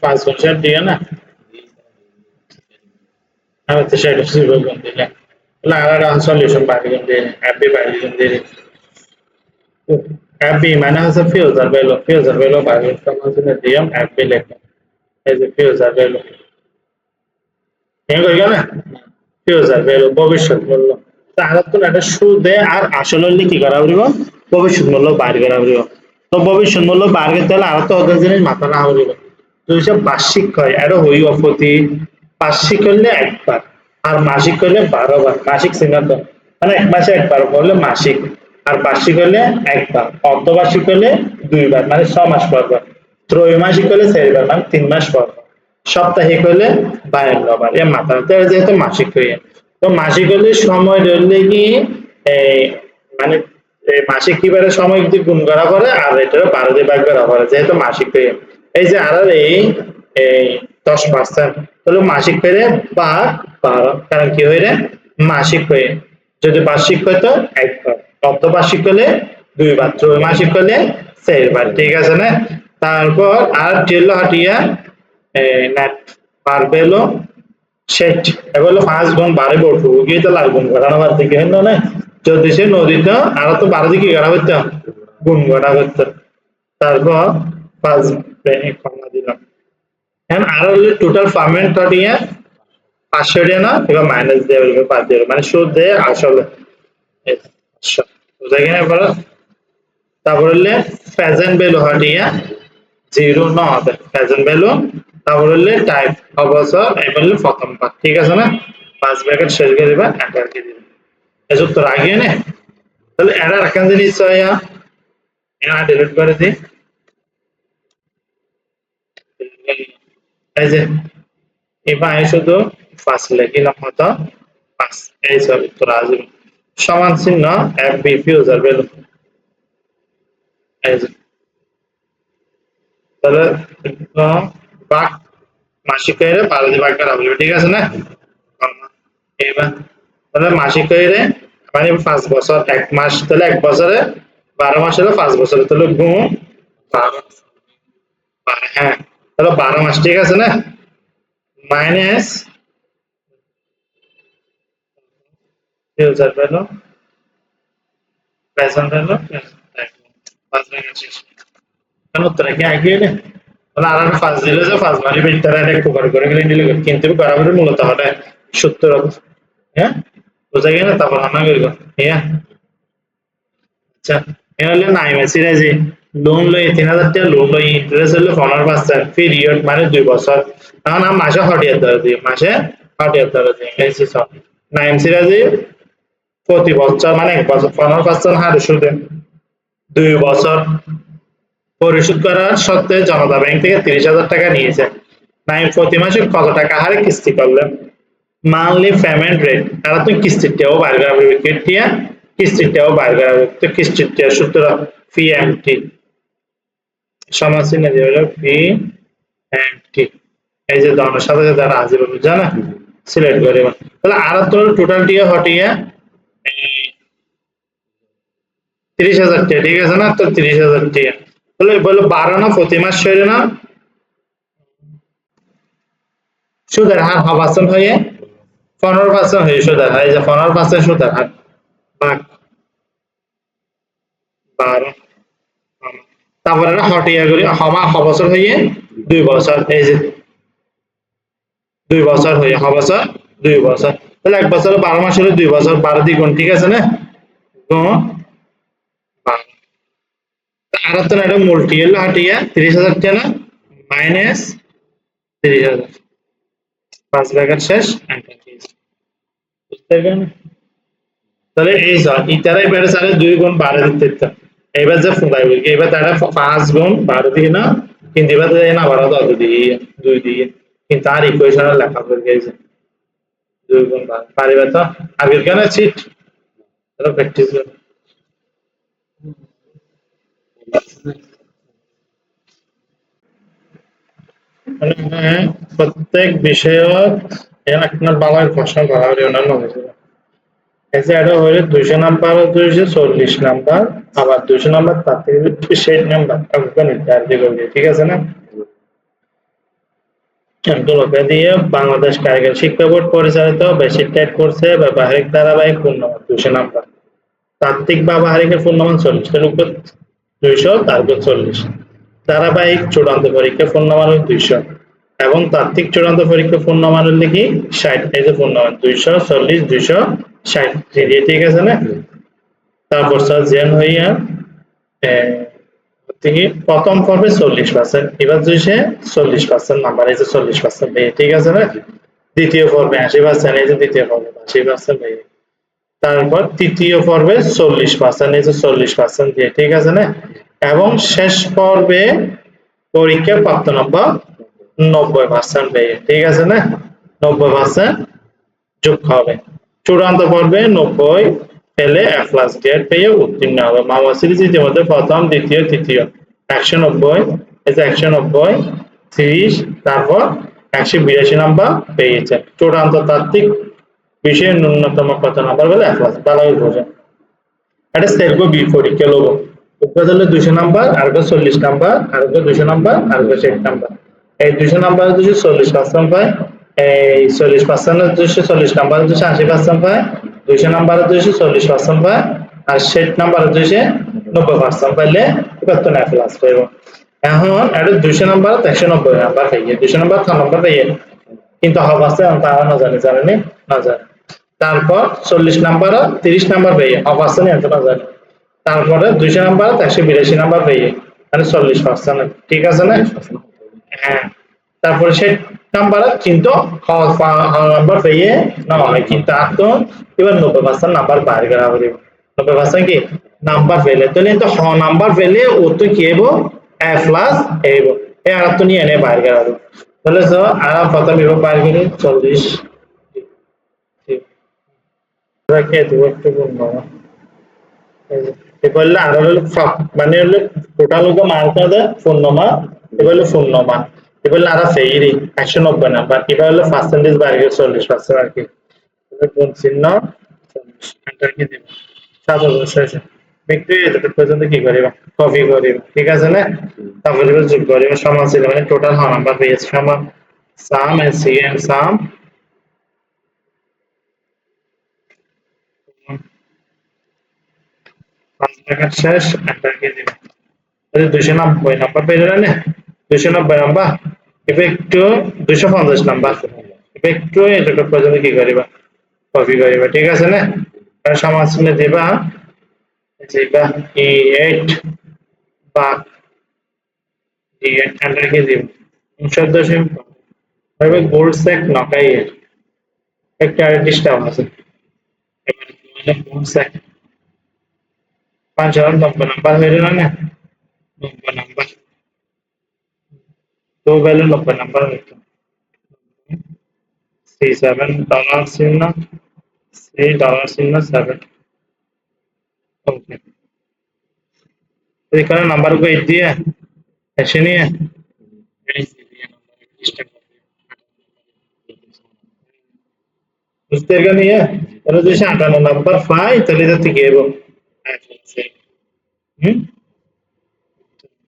पाँच क्वेश्चन दिया ना अब तो शायद उसी को कौन दिया लारा सॉल्यूशन बाहर कौन दिया एबी बाहर कौन दिया एबी मैंने हंसा फ्यूजर वेलो बाहर कौन से दिया एबी लेकर ऐसे फ्यूजर वेलो ये कोई क्या ना फ्यूजर वेलो भविष्य बोलो তাহলে তো এটা সুদে আর আসলে কি করা হইব ভবিষ্যৎ মূল্য বাইর করা হইব তো ভবিষ্যৎ মূল্য বাইর করতে হলে আর তো ওদের জিনিস মাথা না হইব তো হিসাব বার্ষিক হয় এটা হইব প্রতি বার্ষিক হলে একবার আর মাসিক হলে 12 বার মাসিক সিদ্ধান্ত মানে এক মাসে একবার বললে মাসিক আর বার্ষিক হলে একবার অর্ধবার্ষিক হলে দুইবার মানে 6 মাস পর পর ত্রৈমাসিক হলে 4 বার মানে 3 মাস পর সাপ্তাহিক হলে 52 বার এর মাথা যেহেতু মাসিক হয়ে তো মাসিক হলে সময় ধরলে কি মানে মাসিক কিবারে সময় যদি গুণ করা পরে আর এটা 12 দিয়ে ভাগ করা পরে যেহেতু মাসিক হয়ে এই যে আর এই 10% তাহলে মাসিক হয়ে বা 12 কারণ কি হয়ে মাসিক হয়ে যদি বার্ষিক হতো একবার অর্ধবার্ষিক হলে দুইবার ত্রৈমাসিক হলে 4 বার ঠিক আছে না তারপর আর টেলো হাটিয়া নেট পারবেলো সেট এগুলো 5 গুণ 12 বলবো গিয়ে তো লাল গুণ ঘটানো বার থেকে হল না যদি সে নদীতে আর তো 12 দিকে গড়া হইতো গুণ ঘটা করতে তারপর 5 কমা দিলাম এখন আর হলে টোটাল ফার্মেন্ট কাটিয়ে 500 টাকা না এবার মাইনাস দিয়ে বলবে 5 দিয়ে মানে সুদ দেয় আসলে আচ্ছা বুঝা গেল এবার তারপর হলে প্রেজেন্ট ভ্যালু হাটিয়া 0 না হবে প্রেজেন্ট ভ্যালু তারপর হলে টাইপ অবসর এবার হলে প্রথম পার্ট ঠিক আছে না 5 ব্র্যাকেট শেষ করে দিবা এন্টার দিয়ে দিবা এই উত্তর আগে নে তাহলে এরা রাখান জিনিস চাইয়া এরা ডিলিট করে দিই এই যে এবার শুধু ফার্স্ট লিখিলাম কত 5 এই সব উত্তর আসবে সমান চিহ্ন এফ বি ফিউজার ভ্যালু এই যে তাহলে ভাগ মাসিক হয়ে 12 দিয়ে ভাগ করা হবে ঠিক আছে না এবার তাহলে মাসিক হয়ে মানে 5 বছর 1 মাস তাহলে 1 বছরে 12 মাস হলো 5 বছরে তাহলে গুণ 12 হ্যাঁ তাহলে 12 মাস ঠিক আছে না minus future value present value 5 bracket শেষ কেন উত্তর কি আগে না তাহলে আর 5 দিলে যে 5 মানে বেটারা এটা একটু করে গেলে নিলে কিন্তু বরাবর মূলত হবে 70 হ্যাঁ বুঝা গেল তারপর আমরা করব হ্যাঁ আচ্ছা এহলে নাইমে সিরাজি লোন লই 3000 টাকা লোন লই ইন্টারেস্ট হলো 15% পিরিয়ড মানে 2 বছর তখন আমরা মাসে 60 টাকা দিই মাসে 60 টাকা দিই এই সব নাইম সিরাজি প্রতি বছর মানে 1 বছর 15% হারে সুদে 2 বছর পরিশোধ করার সত্ত্বে জনতা ব্যাংক থেকে 30,000 টাকা নিয়েছে নাইম প্রতি মাসে কত টাকা হারে কিস্তি করলেন মান্থলি পেমেন্ট রেট আর তুমি কিস্তিটাও বাইর করা হবে কেটিয়া কিস্তিটাও বাইর করা হবে তো কিস্তিটা সূত্র পিএমটি সমাসীন দিয়ে হলো পিএমটি এই যে দনের সাথে সাথে রাজি হবে জানা সিলেক্ট করে তাহলে আর তো টোটাল টিয়া হটিয়া 30,000 টাকা ঠিক আছে না তো 30,000 টাকা তাহলে বলো 12 না প্রতি মাস হইলো না সুদের হার হবাসন হয়ে 15% হয়ে সুদের হার এই যে 15% সুদের হার ভাগ 12 তারপরে হটিয়া করি হবছর হয়ে 2 বছর এই যে 2 বছর হয়ে হবছর 2 বছর তাহলে 1 বছরে 12 মাস হলে 2 বছর 12 দ্বিগুণ ঠিক আছে না গুণ 12 আর তো এটা মাল্টি হলো হটিয়া 30,000 টাকা না মাইনাস 30,000 5 ব্র্যাকেট শেষ এন্টার দিয়েছি বুঝতে পারলেন তাহলে এই স্যার ইতারাই বেড়ে সারে 2 গুণ 12 দিতে এবার যে ফুলাই বলি এবার তারা 5 গুণ 12 দিয়ে না কিন্তু এবার না 12 দাও দিয়ে 2 দিয়ে কিন্তু আর ইকুয়েশনে লেখা হয়ে গেছে 2 গুণ 12 পারিবা তো আগের কেন চিট তাহলে প্র্যাকটিস করো মানে প্রত্যেক বিষয়ত এর একটা বালার প্রশ্ন করা হবে অন্যান্য বিষয় এসে এটা হইলে 200 নাম্বার 240 নাম্বার আবার 200 নাম্বার তার থেকে 60 নাম্বার আপনাকে নির্ধারিত করবে ঠিক আছে না এগুলোকে দিয়ে বাংলাদেশ কারিগরি শিক্ষা বোর্ড পরিচালিত বেসিক টেট কোর্সে ব্যবহারিক ধারাবাহিক পূর্ণমান 200 নাম্বার তাত্ত্বিক ব্যবহারিকের পূর্ণমান 40 তার উপর 200 তার উপর 40 ধারাবাহিক চূড়ান্ত পরীক্ষা পূর্ণমান 200 এবং তাত্ত্বিক চূড়ান্ত পরীক্ষা পূর্ণমান হলে কি 60 এই যে পূর্ণমান 240 260 ঠিক আছে না তারপর স্যার জেন হইয়া থেকে প্রথম পর্বে 40% এবার যদি 40% নাম্বার এই যে 40% পেয়ে ঠিক আছে না দ্বিতীয় পর্বে 80% এই যে দ্বিতীয় পর্বে 80% পেয়ে তারপর তৃতীয় পর্বে 40% এই যে 40% দিয়ে ঠিক আছে না এবং শেষ পর্বে পরীক্ষা প্রাপ্ত নম্বর 90% পেয়ে ঠিক আছে না 90% যোগ হবে চূড়ান্ত পর্বে 90 পেলে এ প্লাস গ্রেড পেয়ে উত্তীর্ণ হবে মামা সিরিজ ইতিমধ্যে প্রথম দ্বিতীয় তৃতীয় 190 এই যে 190 30 তারপর 182 নাম্বার পেয়েছে চূড়ান্ত তাত্ত্বিক বিষয়ে ন্যূনতম কত নাম্বার পেলে এ প্লাস ভালোই বোঝেন এটা সেলফ বি পরীক্ষা লোগো উৎপাদনে 200 নাম্বার আর 40 নাম্বার আর 200 নাম্বার আর 60 নাম্বার এই 200 নাম্বার 240% পায় এই 40% 240 নাম্বার 280% পায় 200 নাম্বার 240% পায় আর 60 নাম্বার 290% পাইলে কত না প্লাস পাইব এখন এটা 200 নাম্বার 190 নাম্বার পাইয়ে 200 নাম্বার 6 নাম্বার পাইয়ে কিন্তু হবে আছে তারা না জানে না জানে তারপর 40 নাম্বার 30 নাম্বার পাইয়ে হবে আছে না জানে তারপরে 200 নাম্বার 182 নাম্বার পাইয়ে মানে 40% ঠিক আছে না হ্যাঁ তারপরে সে নাম্বার কিন্তু নাম্বার পেয়ে না হয় কিন্তু আর তো এবার 90% নাম্বার বাইর করা হবে 90% কি নাম্বার পেলে তাহলে তো হ নাম্বার পেলে ও তো কি হইব a প্লাস হইব এই আর তো নিয়ে এনে বাইর করা হবে তাহলে তো আর প্রথম হইব বাইর করে 40 ঠিক রাখে দিব একটু গুণ এবার আর হলো মানে হলো টোটাল হলো মার্ক আছে পূর্ণমা এবার হলো পূর্ণমা এবার আর ফেইরি 190 নাম্বার এবার হলো পার্সেন্টেজ বাড়িয়ে 40% আর কি কোন চিহ্ন 40 এন্টার কি দিব সাদা শেষ একটু এটা পর্যন্ত কি করিবা কপি করিবা ঠিক আছে না তারপরে যোগ করিবা সমান ছিল মানে টোটাল নাম্বার পেয়েছে সমান সাম এন্ড সিএম সাম 5 টাকা শেষ এন্টার কি দিব 290 নাম্বার পেয়ে গেলেন না 290 নাম্বার এবার একটু 250 নাম্বার এবার একটু এটা পর্যন্ত কি করিবা কপি করিবা ঠিক আছে না আর সমাজনে দিবা যেটা E8 বা E8 এন্টার কি দিব 19 এবার গোল্ড সেক নকাই একটা ডিস্টার্ব আছে এবার গোল্ড সেক 590 নাম্বার হয়ে গেল না 90 নাম্বার तो वैल्यू 90 नंबर $7 चिन्ह $7 ओके तो इतना नंबर को एट दिया ऐसे नहीं है बुझते का नहीं है तो जैसे 58 नंबर 5 चले जाते हैं वो